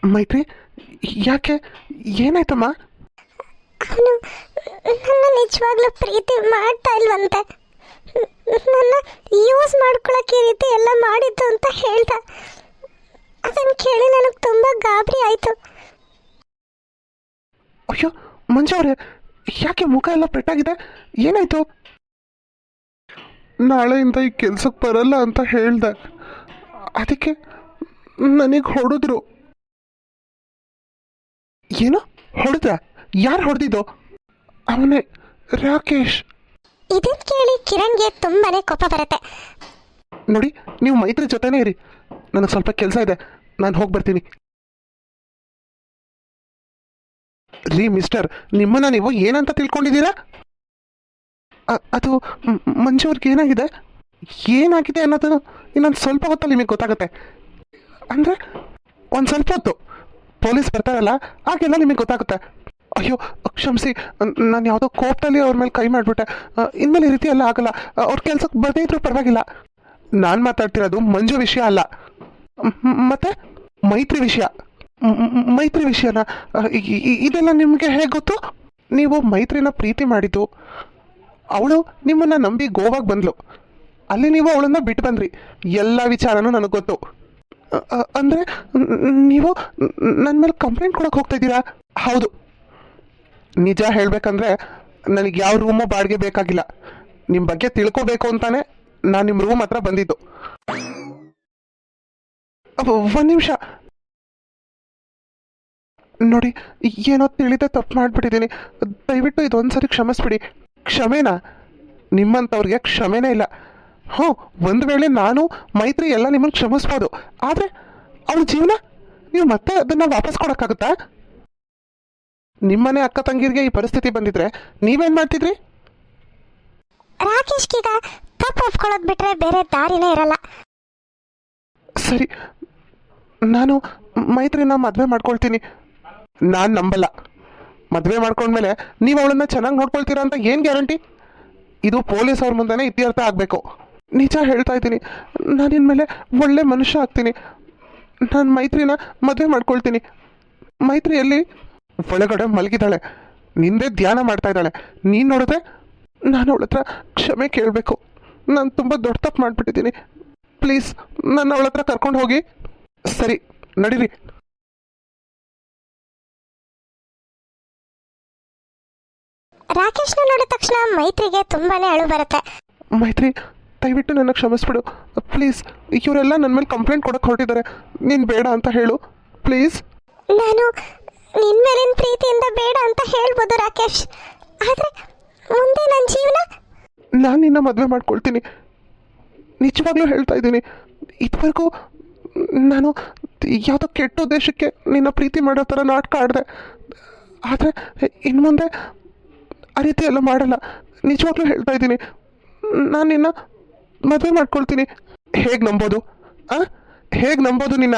ಮೈತ್ರಿ, ಯಾಕೆ? ಏನಾಯ್ತಮ್ಮ? ಅವನು ನನ್ನ ನಿಜವಾಗ್ಲೂ ಪ್ರೀತಿ ಮಾಡ್ತಾ ಇಲ್ವಂತೆ. ನನ್ನ ಯೂಸ್ ಮಾಡ್ಕೊಳಕ್ಕೆ ಈ ರೀತಿ ಎಲ್ಲ ಮಾಡಿದ್ದು ಅಂತ ಹೇಳ್ದ. ಅದನ್ನು ಕೇಳಿ ನನಗೆ ತುಂಬ ಗಾಬರಿ ಆಯಿತು. ಅಯ್ಯೋ ಮಂಜು ಅವರೇ, ಯಾಕೆ ಮುಖ ಎಲ್ಲ ಪೆಟ್ಟಾಗಿದೆ? ಏನಾಯ್ತು? ನಾಳೆಯಿಂದ ಈ ಕೆಲ್ಸಕ್ಕೆ ಬರಲ್ಲ ಅಂತ ಹೇಳ್ದೆ, ಅದಕ್ಕೆ ನನಗೆ ಹೊಡೆದ್ರು. ಏನು ಹೊಡೆದ? ಯಾರು ಹೊಡೆದಿದ್ದು? ಅವನೇ ರಾಕೇಶ್. ಇದನ್ನು ಕೇಳಿ ಕಿರಣ್ಗೆ ತುಂಬಾನೇ ಕೋಪ ಬರುತ್ತೆ. ನೋಡಿ, ನೀವು ಮೈತ್ರಿ ಜೊತೆನೇ ಇರಿ, ನನಗೆ ಸ್ವಲ್ಪ ಕೆಲಸ ಇದೆ, ನಾನು ಹೋಗಿ ಬರ್ತೀನಿ. ರೀ ಮಿಸ್ಟರ್, ನಿಮ್ಮನ್ನ ನೀವು ಏನಂತ ತಿಳ್ಕೊಂಡಿದ್ದೀರಾ? ಅದು ಮಂಜು ಅವ್ರಿಗೆ ಏನಾಗಿದೆ ಅನ್ನೋದು ಇನ್ನೊಂದು ಸ್ವಲ್ಪ ಹೊತ್ತಲ್ಲಿ ನಿಮಗೆ ಗೊತ್ತಾಗುತ್ತೆ. ಅಂದರೆ ಒಂದು ಸ್ವಲ್ಪ ಹೊತ್ತು ಪೊಲೀಸ್ ಬರ್ತಾರಲ್ಲ, ಆಗೆಲ್ಲ ನಿಮಗೆ ಗೊತ್ತಾಗುತ್ತೆ. ಅಯ್ಯೋ ಕ್ಷಮಿಸಿ, ನಾನು ಯಾವುದೋ ಕೋಪದಲ್ಲಿ ಅವ್ರ ಮೇಲೆ ಕೈ ಮಾಡಿಬಿಟ್ಟೆ. ಇನ್ಮೇಲೆ ಈ ರೀತಿ ಎಲ್ಲ ಆಗಲ್ಲ. ಅವ್ರ ಕೆಲ್ಸಕ್ಕೆ ಬರದೇ ಇದ್ರೂ ಪರವಾಗಿಲ್ಲ. ನಾನು ಮಾತಾಡ್ತಿರೋದು ಮಂಜು ವಿಷಯ ಅಲ್ಲ, ಮತ್ತೆ ಮೈತ್ರಿ ವಿಷಯ. ಮೈತ್ರಿ ವಿಷಯನ ಇದೆಲ್ಲ ನಿಮಗೆ ಹೇಗೆ ಗೊತ್ತು? ನೀವು ಮೈತ್ರಿನ ಪ್ರೀತಿ ಮಾಡಿದ್ದು, ಅವಳು ನಿಮ್ಮನ್ನು ನಂಬಿ ಗೋವಾಗೆ ಬಂದ್ಲು, ಅಲ್ಲಿ ನೀವು ಅವಳನ್ನ ಬಿಟ್ಟು ಬಂದ್ರಿ. ಎಲ್ಲ ವಿಚಾರನೂ ನನಗೆ ಗೊತ್ತು. ಅಂದರೆ ನೀವು ನನ್ನ ಮೇಲೆ ಕಂಪ್ಲೇಂಟ್ ಕೊಡೋಕೆ ಹೋಗ್ತಾ ಇದ್ದೀರಾ? ಹೌದು. ನಿಜ ಹೇಳಬೇಕಂದ್ರೆ ನನಗೆ ಯಾವ ರೂಮೋ ಬಾಡಿಗೆ ಬೇಕಾಗಿಲ್ಲ. ನಿಮ್ಮ ಬಗ್ಗೆ ತಿಳ್ಕೊಬೇಕು ಅಂತಾನೆ ನಾನು ನಿಮ್ಮ ರೂಮ್ ಹತ್ರ ಬಂದಿದ್ದು. ಒಂದು ನಿಮಿಷ ನೋಡಿ, ಏನೋ ತಿಳಿದೆ ತಪ್ಪು ಮಾಡಿಬಿಟ್ಟಿದ್ದೀನಿ. ದಯವಿಟ್ಟು ಇದೊಂದು ಸರಿ ಕ್ಷಮಿಸ್ಬಿಡಿ. ಕ್ಷಮೆನಾ? ನಿಮ್ಮಂಥವ್ರಿಗೆ ಕ್ಷಮೆನೇ ಇಲ್ಲ. ಹ್ಞೂ, ಒಂದು ವೇಳೆ ನಾನು ಮೈತ್ರಿ ಎಲ್ಲ ನಿಮ್ಮನ್ನು ಕ್ಷಮಿಸ್ಬೋದು, ಆದರೆ ಅವಳ ಜೀವನ ನೀವು ಮತ್ತೆ ಅದನ್ನು ವಾಪಸ್ ಕೊಡೋಕ್ಕಾಗುತ್ತಾ? ನಿಮ್ಮನೆ ಅಕ್ಕ ತಂಗಿರಿಗೆ ಈ ಪರಿಸ್ಥಿತಿ ಬಂದಿದ್ರೆ ನೀವೇನು ಮಾಡ್ತಿದ್ರಿ? ರಾಕೇಶ್ಗೀಗ ತಪ್ಪು ಒಪ್ಕೊಳ್ಳೋದು ಬಿಟ್ರೆ ಬೇರೆ ದಾರಿನೇ ಇರಲ್ಲ. ಸರಿ, ನಾನು ಮೈತ್ರಿನ ಮದುವೆ ಮಾಡ್ಕೊಳ್ತೀನಿ. ನಾನು ನಂಬಲ್ಲ. ಮದುವೆ ಮಾಡ್ಕೊಂಡ್ಮೇಲೆ ನೀವು ಅವಳನ್ನ ಚೆನ್ನಾಗಿ ನೋಡ್ಕೊಳ್ತೀರಾ ಅಂತ ಏನು ಗ್ಯಾರಂಟಿ? ಇದು ಪೊಲೀಸ್ ಅವ್ರ ಮುಂದೆನೇ ಇತ್ಯರ್ಥ ಆಗಬೇಕು. ನಿಜ ಹೇಳ್ತಾ ಇದ್ದೀನಿ, ನಾನು ಇನ್ಮೇಲೆ ಒಳ್ಳೆ ಮನುಷ್ಯ ಆಗ್ತೀನಿ. ನಾನು ಮೈತ್ರಿನ ಮದುವೆ ಮಾಡ್ಕೊಳ್ತೀನಿ. ಮೈತ್ರಿಯಲ್ಲಿ ಒಳಗಡೆ ಮಲಗಿದ್ದಾಳೆ, ನಿಂದೇ ಧ್ಯಾನ ಮಾಡ್ತಾ ಇದ್ದಾಳೆ. ನೀನು ನೋಡಿದ್ರೆ ನಾನು ಅವಳ ಹತ್ರ ಕ್ಷಮೆ ಕೇಳಬೇಕು. ನಾನು ತುಂಬ ದೊಡ್ಡ ತಪ್ಪು ಮಾಡಿಬಿಟ್ಟಿದ್ದೀನಿ. ಪ್ಲೀಸ್ ನನ್ನ ಅವಳ ಹತ್ರ ಕರ್ಕೊಂಡು ಹೋಗಿ. ಸರಿ, ನಡೀರಿ. ರಾಕೇಶ್ನ ನೋಡಿದ ತಕ್ಷಣ ಮೈತ್ರಿಗೆ ತುಂಬಾನೇ ಅಳು ಬರುತ್ತೆ. ಮೈತ್ರಿ, ದಯವಿಟ್ಟು ನನ್ನ ಕ್ಷಮಿಸ್ಬಿಡು ಪ್ಲೀಸ್. ಇವರೆಲ್ಲ ನನ್ನ ಮೇಲೆ ಕಂಪ್ಲೇಂಟ್ ಕೊಡಕ್ಕೆ ಹೊರಟಿದ್ದಾರೆ. ನೀನು ಬೇಡ ಅಂತ ಹೇಳು ಪ್ಲೀಸ್. ನಾನು ನಿನ್ನ ಮೇಲಿನ ಪ್ರೀತಿಯಿಂದ ಬೇಡ ಅಂತ ಹೇಳ್ಬೋದು ರಾಕೇಶ್, ಆದರೆ ಮುಂದೆ ನನ್ನ ಜೀವನ. ನಾನು ನಿನ್ನ ಮದುವೆ ಮಾಡ್ಕೊಳ್ತೀನಿ, ನಿಜವಾಗ್ಲೂ ಹೇಳ್ತಾ ಇದ್ದೀನಿ. ಇದುವರೆಗೂ ನಾನು ಯಾವುದೋ ಕೆಟ್ಟ ಉದ್ದೇಶಕ್ಕೆ ನಿನ್ನ ಪ್ರೀತಿ ಮಾಡೋ ಥರ ನಾಟಕ ಆಡಿದೆ, ಆದರೆ ಇನ್ನು ಮುಂದೆ ಆ ರೀತಿ ಎಲ್ಲ ಮಾಡಲ್ಲ. ನಿಜವಾಗ್ಲೂ ಹೇಳ್ತಾ ಇದ್ದೀನಿ, ನಾನು ನಿನ್ನ ಮದುವೆ ಮಾಡ್ಕೊಳ್ತೀನಿ. ಹೇಗೆ ನಂಬೋದು? ಹೇಗೆ ನಂಬೋದು ನಿನ್ನ?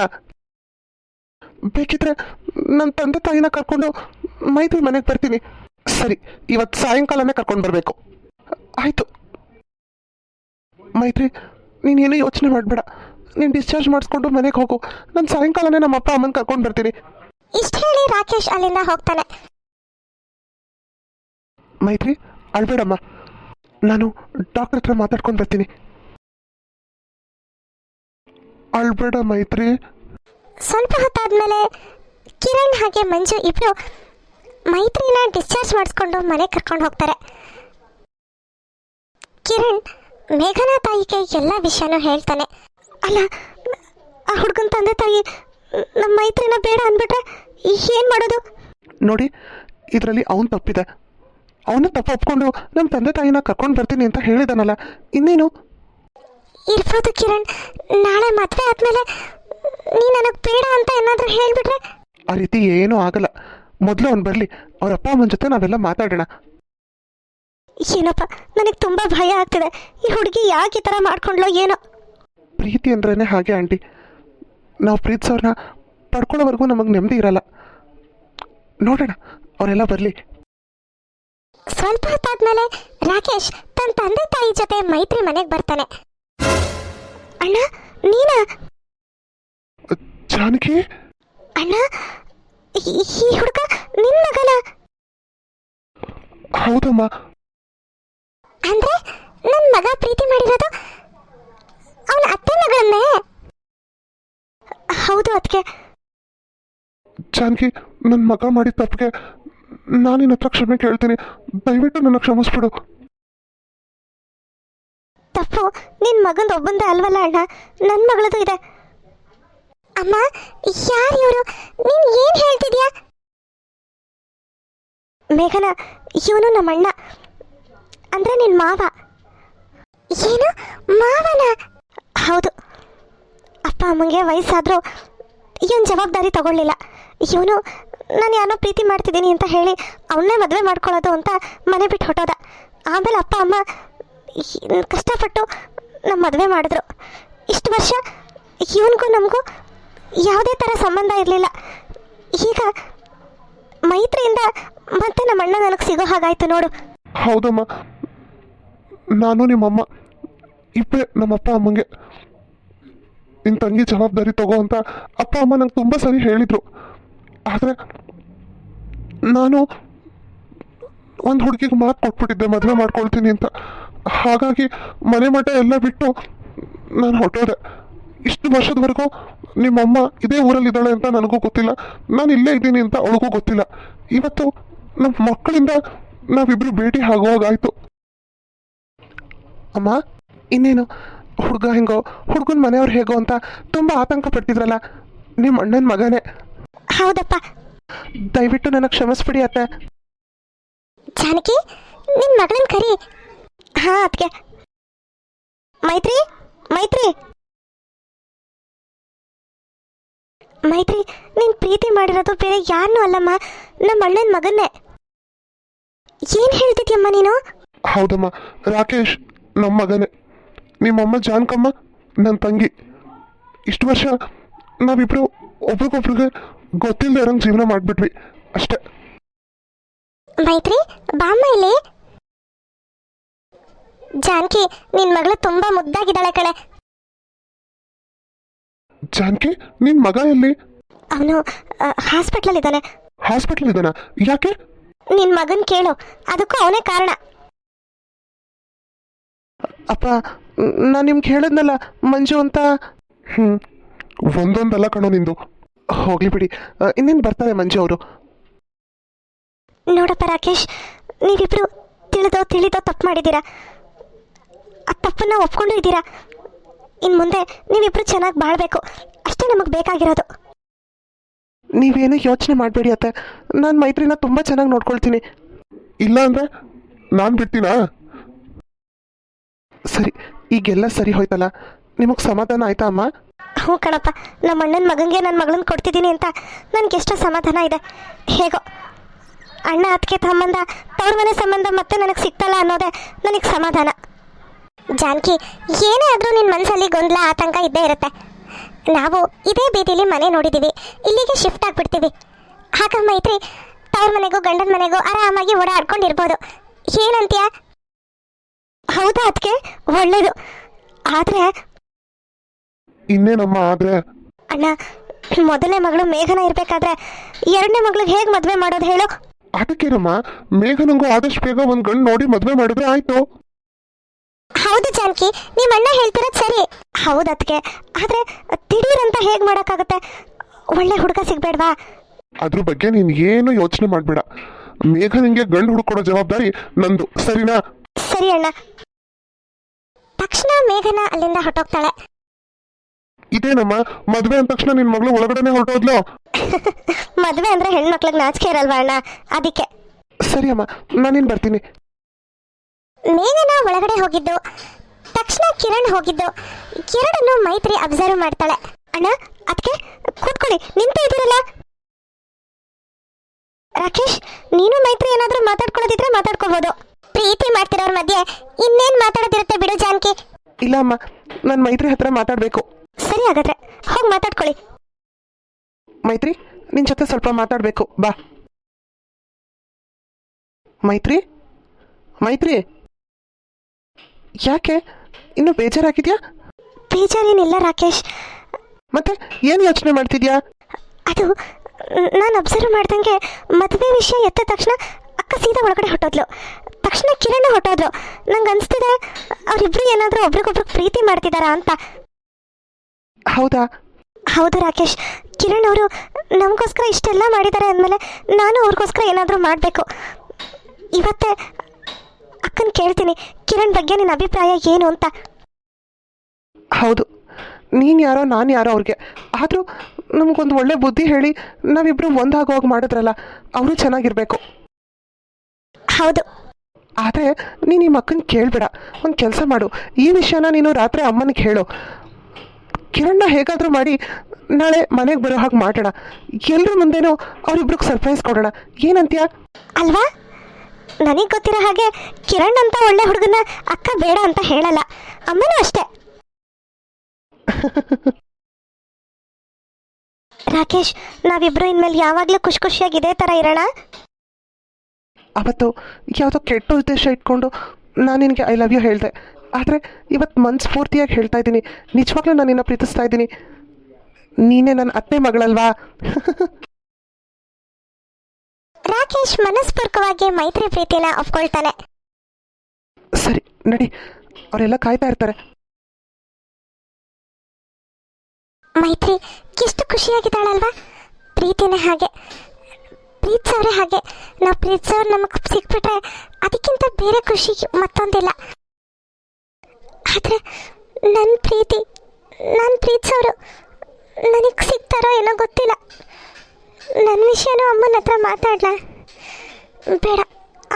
ಬೇಕಿದ್ರೆ ನನ್ನ ತಂದೆ ತಾಯಿನ ಕರ್ಕೊಂಡು ಮೈತ್ರಿ ಮನೆಗೆ ಬರ್ತೀನಿ. ಸರಿ, ಇವತ್ತು ಸಾಯಂಕಾಲನೇ ಕರ್ಕೊಂಡು ಬರಬೇಕು. ಆಯಿತು ಮೈತ್ರಿ, ನೀನೇನು ಯೋಚನೆ ಮಾಡಬೇಡ. ನೀನು ಡಿಸ್ಚಾರ್ಜ್ ಮಾಡಿಸ್ಕೊಂಡು ಮನೆಗೆ ಹೋಗು. ನಾನು ಸಾಯಂಕಾಲನೇ ನಮ್ಮ ಅಪ್ಪ ಅಮ್ಮನ ಕರ್ಕೊಂಡು ಬರ್ತೀನಿ. ಇಷ್ಟು ಹೇಳಿ ರಾಕೇಶ್ ಅಲ್ಲಿಂದ ಹೋಗ್ತಾನೆ. ಮೈತ್ರಿ, ಅಳ್ಬೇಡಮ್ಮ, ನಾನು ಡಾಕ್ಟರ್ ಹತ್ರ ಮಾತಾಡ್ಕೊಂಡು ಬರ್ತೀನಿ. ಅಳ್ಬೇಡ ಮೈತ್ರಿ. ಸ್ವಲ್ಪ ಹೊತ್ತಾದ್ಮೇಲೆ ಕಿರಣ್ ಹಾಗೆ ಮಂಜು ಇಬ್ರು ಮೈತ್ರಿನ ಡಿಸ್ಚಾರ್ಜ್ ಮಾಡಿಸ್ಕೊಂಡು ಮನೆಗೆ ಕರ್ಕೊಂಡು ಹೋಗ್ತಾರೆ. ಕಿರಣ್ ಮೇಘನಾ ತಾಯಿಗೆ ಎಲ್ಲ ವಿಷಯನೂ ಹೇಳ್ತಾನೆ. ಅಲ್ಲ, ಆ ಹುಡುಗನ ತಂದೆ ತಾಯಿ ನಮ್ಮ ಮೈತ್ರಿನ ಬೇಡ ಅಂದ್ಬಿಟ್ರೆ ಏನು ಮಾಡೋದು? ನೋಡಿ, ಇದರಲ್ಲಿ ಅವನು ತಪ್ಪಿದೆ. ಅವನು ತಪ್ಪು ಒಪ್ಕೊಂಡು ನಮ್ಮ ತಂದೆ ತಾಯಿನ ಕರ್ಕೊಂಡು ಬರ್ತೀನಿ ಅಂತ ಹೇಳಿದಾನಲ್ಲ, ಇನ್ನೇನು? ಇರ್ಬೋದು ಕಿರಣ್, ನಾಳೆ ಮದುವೆ ಆದಮೇಲೆ ನೀ ನನಗೆ ಬೇಡ ಅಂತ ಏನಾದರೂ ಹೇಳಿಬಿಟ್ರೆ? ಆ ರೀತಿ ಏನೂ ಆಗಲ್ಲ. ಮೊದಲು ಅವ್ನು ಬರಲಿ, ಅವ್ರ ಅಪ್ಪ ಅಮ್ಮನ ಜೊತೆ ನಾವೆಲ್ಲ ಮಾತಾಡೋಣ. ಏನಪ್ಪ, ನನಗೆ ತುಂಬ ಭಯ ಆಗ್ತಿದೆ. ಈ ಹುಡುಗಿ ಯಾಕೆ ಈ ಥರ ಮಾಡ್ಕೊಂಡ್ಲೋ ಏನೋ. ಪ್ರೀತಿ ಅಂದ್ರೇ ಹಾಗೆ ಆಂಟಿ, ನಾವು ಪ್ರೀತಿಸೋರನ್ನ ಪಡ್ಕೊಳ್ಳೋವರೆಗೂ ನಮಗೆ ನೆಮ್ಮದಿ ಇರಲ್ಲ. ನೋಡೋಣ, ಅವರೆಲ್ಲ ಬರಲಿ. ಸ್ವಲ್ಪ ಹೊತ್ತಾದ್ಮೇಲೆ ರಾಕೇಶ್ ತನ್ನ ತಂದೆ ತಾಯಿ ಜೊತೆ ಮೈತ್ರಿ ಮನೆಗೆ ಬರ್ತಾನೆ. ಅಣ್ಣ, ನೀನಾ? ಜಾನಕಿ? ಅಣ್ಣ, ಈ ಹುಡುಗ ನಿನ್ನ ಮಗನ? ಹೌದಮ್ಮ. ಅಂದ್ರೆ ನನ್ನ ಮಗ ಪ್ರೀತಿ ಮಾಡಿರೋದು ಅವನ ಅತ್ತೆ ಮಗಳನ್ನೇ? ಹೌದು ಅದಕ್ಕೆ. ಜಾನಕಿ, ನನ್ನ ಮಗ ಮಾಡಿದ ತಪ್ಪಿಗೆ ನಾನು ನಿನ್ನ ಹತ್ರ ಕ್ಷಮೆ ಕೇಳ್ತೀನಿ. ದಯವಿಟ್ಟು ನನ್ನ ಕ್ಷಮಿಸ್ಬಿಡು. ತಪ್ಪು ನಿನ್ನ ಮಗಂದು ಒಬ್ಬಂದೇ ಅಲ್ವಲ್ಲ ಅಣ್ಣ, ನನ್ನ ಮಗಳದು ಇದೆ. ಅಮ್ಮ, ಯಾರು ಇವರು? ನೀನು ಏನು ಹೇಳ್ತಿದ್ಯಾ? ಮೇಘನ, ಇವನು ನಮ್ಮ ಅಣ್ಣ, ಅಂದ್ರೆ ನಿನ್ನ ಮಾವ. ಏನು, ಮಾವನ? ಹೌದು. ಅಪ್ಪ ಅಮ್ಮಂಗೆ ವಯಸ್ಸಾದರೂ ಇವನು ಜವಾಬ್ದಾರಿ ತಗೊಳ್ಳಿಲ್ಲ. ಇವನು ನಾನು ಯಾರೋ ಪ್ರೀತಿ ಮಾಡ್ತಿದ್ದೀನಿ ಅಂತ ಹೇಳಿ ಅವನ್ನೇ ಮದುವೆ ಮಾಡ್ಕೊಳ್ಳೋದು ಅಂತ ಮನೆ ಬಿಟ್ಟು ಹೊಟ್ಟೋದ. ಆಮೇಲೆ ಅಪ್ಪ ಅಮ್ಮ ಕಷ್ಟಪಟ್ಟು ನಮ್ಮ ಮದುವೆ ಮಾಡಿದ್ರು. ಇಷ್ಟು ವರ್ಷ ಇವನಿಗೂ ನಮಗೂ ಯಾವುದೇ ಥರ ಸಂಬಂಧ ಇರಲಿಲ್ಲ. ಈಗ ಮೈತ್ರಿಯಿಂದ ಮತ್ತೆ ನಮ್ಮ ಅಣ್ಣ ನನಗೆ ಸಿಗೋ ಹಾಗಾಯ್ತು ನೋಡು. ಹೌದಮ್ಮ, ನಾನು ನಿಮ್ಮಮ್ಮ ಇಬ್ಬರೇ ನಮ್ಮಪ್ಪ ಅಮ್ಮಂಗೆ. ನಿನ್ನ ತಂಗಿ ಜವಾಬ್ದಾರಿ ತಗೋ ಅಂತ ಅಪ್ಪ ಅಮ್ಮ ನಂಗೆ ತುಂಬ ಸರಿ ಹೇಳಿದರು. ಆದರೆ ನಾನು ಒಂದು ಹುಡುಗಿಗೆ ಮಾತು ಕೊಟ್ಬಿಟ್ಟಿದ್ದೆ ಮದುವೆ ಮಾಡ್ಕೊಳ್ತೀನಿ ಅಂತ. ಹಾಗಾಗಿ ಮನೆ ಮಠ ಎಲ್ಲ ಬಿಟ್ಟು ನಾನು ಹೊರಟೋದೆ. ಇಷ್ಟು ವರ್ಷದವರೆಗೂ ನಿಮ್ಮಮ್ಮ ಇದೇ ಊರಲ್ಲಿದ್ದಾಳೆ ಅಂತ ನನಗೂ ಗೊತ್ತಿಲ್ಲ, ನಾನು ಇಲ್ಲೇ ಇದ್ದೀನಿ ಅಂತ ಅವಳಿಗೂ ಗೊತ್ತಿಲ್ಲ. ಇವತ್ತು ನಮ್ಮ ಮಕ್ಕಳಿಂದ ನಾವಿಬ್ಬರು ಭೇಟಿ ಆಗುವಾಗಾಯಿತು. ಅಮ್ಮ, ಇನ್ನೇನು ಹುಡುಗ ಹೆಂಗೋ, ಹುಡುಗನ ಮನೆಯವ್ರು ಹೇಗೋ ಅಂತ ತುಂಬ ಆತಂಕ ಪಡ್ತಿದ್ರಲ್ಲ, ನಿಮ್ಮ ಅಣ್ಣನ ಮಗನೇ. ಹೌದಪ್ಪ. ದಯವಿಟ್ಟು ನನಗೆ ಕ್ಷಮಿಸ್ಬಿಡಿ ಅತ್ತೆ. ಜಾನಕಿ, ನಿನ್ನ ಮಗಳನ್ನ ಕರಿ. ಹಾಂ ಅದಕ್ಕೆ. ಮೈತ್ರಿ, ಮೈತ್ರಿ, ಮೈತ್ರಿ, ನೀನು ಪ್ರೀತಿ ಮಾಡಿರೋದು ಬೇರೆ ಯಾರನ್ನೂ ಅಲ್ಲಮ್ಮ, ನಮ್ಮ ಅಣ್ಣನ ಮಗನ್ನೇ. ಏನು ಹೇಳ್ತಿದ್ಯಮ್ಮ ನೀನು? ಹೌದಮ್ಮ, ರಾಕೇಶ್ ನಮ್ಮ ಮಗನೇ. ನಿಮ್ಮಮ್ಮ ಜಾನಕಮ್ಮ ನನ್ನ ತಂಗಿ. ಇಷ್ಟು ವರ್ಷ ನಾವಿಬ್ಬರು ಒಬ್ರಿಗೊಬ್ರಿಗೆ ಗೊತ್ತಿಲ್ಲದೆ ಇರೋಂಗೆ ಜೀವನ ಮಾಡಿಬಿಟ್ವಿ ಅಷ್ಟೇ. ಮೈತ್ರಿ, ಬಾಮ್ಮ ಇಲ್ಲಿ. ಜಾನಕಿ, ನಿನ್ನ ಮಗಳು ತುಂಬ ಮುದ್ದಾಗಿದ್ದಾಳೆ ಕಣೆ. ಜಾನಕಿ, ನಿನ್ನ ಮಗ ಎಲ್ಲಿ? ಅವನು ಹಾಸ್ಪಿಟ್ಲಲ್ಲಿ ಇದ್ದಾನೆ. ಹಾಸ್ಪಿಟ್ಲ್ ಇದ್ದಾನ? ಯಾಕೆ? ನಿನ್ನ ಮಗನ ಕೇಳು, ಅದಕ್ಕೂ ಅವನೇ ಕಾರಣ. ಅಪ್ಪ, ನಾನು ನಿಮ್ಗೆ ಹೇಳಿದ್ನಲ್ಲ ಮಂಜು ಅಂತ. ಒಂದೊಂದಲ್ಲ ಕಣೋ ನಿಂದು. ಹೋಗ್ಲಿ ಬಿಡಿ, ಇನ್ನೇನು ಬರ್ತಾರೆ ಮಂಜು ಅವರು. ನೋಡಪ್ಪ ರಾಕೇಶ್, ನೀವಿಬ್ರು ತಿಳಿದೋ ತಪ್ಪು ಮಾಡಿದ್ದೀರಾ. ಆ ತಪ್ಪನ್ನ ಒಪ್ಕೊಂಡು ಇದ್ದೀರಾ. ಇನ್ನು ಮುಂದೆ ನೀವಿಬ್ರು ಚೆನ್ನಾಗಿ ಬಾಳ್ಬೇಕು, ಅಷ್ಟೇ ನಮಗೆ ಬೇಕಾಗಿರೋದು. ನೀವೇನು ಯೋಚನೆ ಮಾಡಬೇಡಿ ಅತ್ತೆ, ನಾನು ಮೈತ್ರಿನ ತುಂಬ ಚೆನ್ನಾಗಿ ನೋಡ್ಕೊಳ್ತೀನಿ. ಇಲ್ಲ ಅಂದರೆ ನಾನು ಬಿಡ್ತೀನಾ? ಸರಿ, ಈಗೆಲ್ಲ ಸರಿ ಹೋಯ್ತಲ್ಲ, ನಿಮಗೆ ಸಮಾಧಾನ ಆಯ್ತಾ ಅಮ್ಮ? ಹ್ಞೂ ಕಣಪ್ಪ, ನಮ್ಮ ಅಣ್ಣನ ಮಗನಿಗೆ ನನ್ನ ಮಗಳನ್ನ ಕೊಡ್ತಿದ್ದೀನಿ ಅಂತ ನನಗೆಷ್ಟೋ ಸಮಾಧಾನ ಇದೆ. ಹೇಗೋ ಅಣ್ಣ ಅದಕ್ಕೆ ಸಂಬಂಧ, ತವ್ರ ಮನೆ ಸಂಬಂಧ ಮತ್ತೆ ನನಗೆ ಸಿಗ್ತಲ್ಲ ಅನ್ನೋದೇ ನನಗೆ ಸಮಾಧಾನ. ಜಾನಕಿ, ಏನೇ ಆದರೂ ನಿನ್ನ ಮನಸ್ಸಲ್ಲಿ ಗೊಂದಲ ಆತಂಕ ಇದ್ದೇ ಇರುತ್ತೆ. ನಾವು ಇದೇ ಬೀದಿಲಿ ಮನೆ ನೋಡಿದ್ದೀವಿ, ಇಲ್ಲಿಗೆ ಶಿಫ್ಟ್ ಆಗಿಬಿಡ್ತೀವಿ. ಆಗ ಮೈತ್ರಿ ತವ್ರ ಮನೆಗೂ ಗಂಡನ ಮನೆಗೂ ಆರಾಮಾಗಿ ಓಡಾಡ್ಕೊಂಡಿರ್ಬೋದು. ಏನಂತೀಯ? ಹೌದಾ ಅದಕ್ಕೆ? ಒಳ್ಳೇದು. ಆದರೆ ಇನ್ನೇನಮ್ಮ ಆದರೆ? ಅಣ್ಣ, ಮೊದಲನೇ ಮಗಳು ಮೇಘನ ಇರಬೇಕಾದ್ರೆ ಎರಡನೇ ಮಗಳಿಗೆ ಹೇಗೆ ಮದುವೆ ಮಾಡೋದು ಹೇಳು? ಅದಕ್ಕೇನಮ್ಮ, ಮೇಘನಂಗೂ ಆದಷ್ಟು ಬೇಗ ಒಂದು ಗಂಡು ನೋಡಿ ಮದುವೆ ಮಾಡಿದ್ರೆ ಆಯಿತು. ಹೌದು ಜಾನಕಿ, ನಿಮ್ಮ ಅಣ್ಣ ಹೇಳ್ತಿರೋದು ಸರಿ. ಹೌದು ಅದಕ್ಕೆ, ಆದರೆ ದಿಢೀರಂತ ಹೇಗೆ ಮಾಡೋಕ್ಕಾಗುತ್ತೆ? ಒಳ್ಳೆ ಹುಡುಗ ಸಿಗ್ಬೇಡ್ವಾ? ಅದ್ರ ಬಗ್ಗೆ ನೀನು ಏನು ಯೋಚನೆ ಮಾಡಬೇಡ. ಮೇಘನಿಗೆ ಗಂಡು ಹುಡುಕೊಡೋ ಜವಾಬ್ದಾರಿ ನಂದು, ಸರಿನಾ? ಸರಿ ಅಣ್ಣ. ತಕ್ಷಣ ಮೇಘನ ಅಲ್ಲಿಂದ ಹೊರಟೋಗ್ತಾಳೆ. ಇದೇನಮ್ಮ, ಮದುವೆ ಅಂದ ತಕ್ಷಣ ನಿನ್ನ ಮಗಳು ಒಳಗಡೆನೆ ಹೊರಟೋದ್ಲು? ಮದುವೆ ಅಂದ್ರೆ ಹೆಣ್ಮಕ್ಳಿಗೆ ನಾಚಿಕೆ ಇರಲ್ವಾ ಅಣ್ಣ, ಅದಕ್ಕೆ. ಸರಿ ಅಮ್ಮ, ನಾನಿನ್ ಬರ್ತೀನಿ. ಮೇಘನ ಒಳಗಡೆ ಹೋಗಿದ್ದು ತಕ್ಷಣ ಕಿರಣ್ ಹೋಗಿದ್ದು ಎರಡನ್ನು ಮೈತ್ರಿ ಅಬ್ಸರ್ವ್ ಮಾಡ್ತಾಳೆ. ಅಣ್ಣ ಅದಕ್ಕೆ ಕೂತ್ಕೊಳ್ಳಿ, ನಿಂತು ಇದ್ದೀರಲ್ಲ. ರಾಕೇಶ್, ನೀನು ಮೈತ್ರಿ ಏನಾದರೂ ಮಾತಾಡ್ಕೊಳ್ಳೋದಿದ್ರೆ ಮಾತಾಡ್ಕೋಬಹುದು. ಪ್ರೀತಿ ಮಾಡ್ತಿರೋರ ಮಧ್ಯೆ ಇನ್ನೇನು ಮಾತಾಡೋದಿರುತ್ತೆ ಬಿಡು ಜಾನಕಿ. ಇಲ್ಲ ಅಮ್ಮ, ನಾನು ಮೈತ್ರಿ ಹತ್ರ ಮಾತಾಡಬೇಕು. ಸರಿ, ಹಾಗಾದ್ರೆ ಹೋಗಿ ಮಾತಾಡ್ಕೊಳ್ಳಿ. ಮೈತ್ರಿ, ನಿನ್ನ ಜೊತೆ ಸ್ವಲ್ಪ ಮಾತಾಡಬೇಕು, ಬಾ. ಮೈತ್ರಿ, ಮೈತ್ರಿ, ಯಾಕೆ ಇನ್ನು ಬೇಜಾರಾಗಿದ್ಯಾ? ಬೇಜಾರೇನಿಲ್ಲ ರಾಕೇಶ್. ಮತ್ತೆ ಏನು ಯೋಚನೆ ಮಾಡ್ತಿದ್ಯಾ? ಅದು ನಾನು ಅಬ್ಸರ್ವ್ ಮಾಡ್ದಂಗೆ ಮದುವೆ ವಿಷಯ ಎತ್ತ ತಕ್ಷಣ ಅಕ್ಕ ಸೀದಾ ಒಳಗಡೆ ಹೊಟ್ಟೋದ್ಲು. ತಕ್ಷಣ ಕಿರಣ್ ಹೊಟ್ಟೋದ್ಲು. ನಂಗೆ ಅನಿಸ್ತಿದೆ ಅವರಿಬ್ರು ಏನಾದರೂ ಒಬ್ರಿಗೊಬ್ರಿಗೆ ಪ್ರೀತಿ ಮಾಡ್ತಿದ್ದಾರಾ ಅಂತ. ಹೌದಾ? ಹೌದು ರಾಕೇಶ್, ಕಿರಣ್ ಅವರು ನಮಗೋಸ್ಕರ ಇಷ್ಟೆಲ್ಲ ಮಾಡಿದ್ದಾರೆ ಅಂದಮೇಲೆ ನಾನು ಅವ್ರಿಗೋಸ್ಕರ ಏನಾದರೂ ಮಾಡಬೇಕು. ಇವತ್ತೇ ಅಕ್ಕನ ಕೇಳ್ತೀನಿ ಕಿರಣ್ ಬಗ್ಗೆ ನಿನ್ನ ಅಭಿಪ್ರಾಯ ಏನು ಅಂತ. ಹೌದು, ನೀನು ಯಾರೋ ನಾನು ಯಾರೋ ಅವ್ರಿಗೆ. ಆದರೂ ನಮಗೊಂದು ಒಳ್ಳೆ ಬುದ್ಧಿ ಹೇಳಿ ನಾವಿಬ್ಬರು ಒಂದಾಗೋಗಿ ಮಾಡಿದ್ರಲ್ಲ, ಅವರು ಚೆನ್ನಾಗಿರಬೇಕು. ಹೌದು. ಆದರೆ ನೀನು ನಿಮ್ಮ ಅಕ್ಕನ ಕೇಳಬೇಡ. ಒಂದು ಕೆಲಸ ಮಾಡು, ಈ ವಿಷಯನ ನೀನು ರಾತ್ರಿ ಅಮ್ಮನಿಗೆ ಹೇಳು. ಕಿರಣ್ಣ ಹೇಗಾದರೂ ಮಾಡಿ ನಾಳೆ ಮನೆಗೆ ಬರೋ ಹಾಗೆ ಮಾಡೋಣ. ಎಲ್ಲರ ಮುಂದೆನೂ ಅವರಿಬ್ರಿಗೆ ಸರ್ಪ್ರೈಸ್ ಕೊಡೋಣ. ಏನಂತೀಯ? ಅಲ್ವಾ? ನನಗೆ ಗೊತ್ತಿರೋ ಹಾಗೆ ಕಿರಣ್ ಅಂತ ಒಳ್ಳೆ ಹುಡುಗನ ಅಕ್ಕ ಬೇಡ ಅಂತ ಹೇಳಲ್ಲ, ಅಮ್ಮನೂ ಅಷ್ಟೇ. ರಾಕೇಶ್, ನಾವಿಬ್ರು ಇನ್ಮೇಲೆ ಯಾವಾಗಲೂ ಖುಷಿ ಖುಷಿಯಾಗಿ ಇದೇ ಥರ ಇರೋಣ. ಅವತ್ತು ಯಾವುದೋ ಕೆಟ್ಟ ಉದ್ದೇಶ ಇಟ್ಕೊಂಡು ನಾನು ನಿನಗೆ ಐ ಲವ್ ಯು ಹೇಳಿದೆ. ಆದರೆ ಇವತ್ತು ಮನಸ್ಫೂರ್ತಿಯಾಗಿ ಹೇಳ್ತಾ ಇದ್ದೀನಿ, ನಿಜವಾಗ್ಲೂ ನಾನು ನಿನ್ನ ಪ್ರೀತಿಸ್ತಾ ಇದ್ದೀನಿ. ನೀನೇ ನನ್ನ ಅತ್ತೆ ಮಗಳಲ್ವಾ? ರಾಕೇಶ್ ಮನಸ್ಪೂರ್ವಕವಾಗಿ ಮೈತ್ರಿ ಪ್ರೀತಿನ ಒಪ್ಕೊಳ್ತಾನೆ. ಸರಿ ನಡಿ, ಅವರೆಲ್ಲ ಕಾಯ್ತಾ ಇರ್ತಾರೆ. ಮೈತ್ರಿ ಎಷ್ಟು ಖುಷಿಯಾಗಿದ್ದಾಳಲ್ವಾ? ಪ್ರೀತಿನೇ ಹಾಗೆ, ಪ್ರೀತಿಸೋರೆ ಹಾಗೆ. ನಾವು ಪ್ರೀತಿಸೋರು ನಮಗೆ ಸಿಕ್ಬಿಟ್ರೆ ಅದಕ್ಕಿಂತ ಬೇರೆ ಖುಷಿ ಮತ್ತೊಂದಿಲ್ಲ. ಆದರೆ ನನ್ನ ಪ್ರೀತಿ, ನಾನು ಪ್ರೀತಿಸೋರು ನನಗೆ ಸಿಗ್ತಾರೋ ಏನೋ ಗೊತ್ತಿಲ್ಲ. ನನ್ನ ವಿಷಯನೂ ಅಮ್ಮನ ಹತ್ರ ಮಾತಾಡಲ? ಬೇಡ,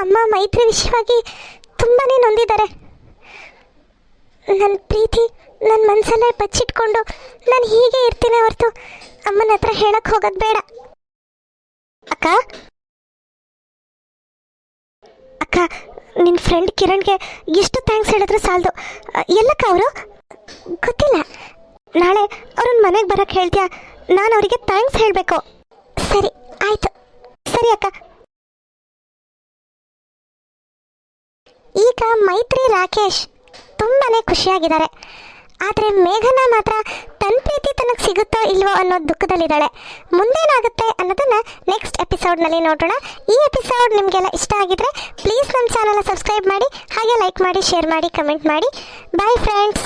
ಅಮ್ಮ ಮೈತ್ರಿ ವಿಷಯವಾಗಿ ತುಂಬಾ ನೊಂದಿದ್ದಾರೆ. ನನ್ನ ಪ್ರೀತಿ ನನ್ನ ಮನಸ್ಸಲ್ಲೇ ಬಚ್ಚಿಟ್ಕೊಂಡು ನಾನು ಹೀಗೆ ಇರ್ತೀನಿ ಹೊರತು ಅಮ್ಮನ ಹತ್ರ ಹೇಳಕ್ಕೆ ಹೋಗೋದು ಬೇಡ. ಅಕ್ಕ ಅಕ್ಕ, ನಿನ್ನ ಫ್ರೆಂಡ್ ಕಿರಣ್ಗೆ ಎಷ್ಟು ಥ್ಯಾಂಕ್ಸ್ ಹೇಳಿದ್ರು ಸಾಲದು. ಎಲ್ಲಕ್ಕ ಅವರು? ಗೊತ್ತಿಲ್ಲ. ನಾಳೆ ಅವ್ರನ್ನ ಮನೆಗೆ ಬರೋಕ್ಕೆ ಹೇಳ್ತೀಯಾ? ನಾನು ಅವರಿಗೆ ಥ್ಯಾಂಕ್ಸ್ ಹೇಳಬೇಕು. ಸರಿ, ಆಯಿತು. ಸರಿ ಅಕ್ಕ. ಈಗ ಮೈತ್ರಿ ರಾಕೇಶ್ ತುಂಬಾ ಖುಷಿಯಾಗಿದ್ದಾರೆ. ಆದರೆ ಮೇಘನಾ ಮಾತ್ರ ತನ್ನ ಪ್ರೀತಿ ತನಗೆ ಸಿಗುತ್ತೋ ಇಲ್ವೋ ಅನ್ನೋ ದುಃಖದಲ್ಲಿದ್ದಾಳೆ. ಮುಂದೇನಾಗುತ್ತೆ ಅನ್ನೋದನ್ನು ನೆಕ್ಸ್ಟ್ ಎಪಿಸೋಡ್ನಲ್ಲಿ ನೋಡೋಣ. ಈ ಎಪಿಸೋಡ್ ನಿಮಗೆಲ್ಲ ಇಷ್ಟ ಆಗಿದ್ರೆ ಪ್ಲೀಸ್ ನಮ್ಮ ಚಾನಲ್ನ ಸಬ್ಸ್ಕ್ರೈಬ್ ಮಾಡಿ, ಹಾಗೆ ಲೈಕ್ ಮಾಡಿ, ಶೇರ್ ಮಾಡಿ, ಕಮೆಂಟ್ ಮಾಡಿ. Bye friends.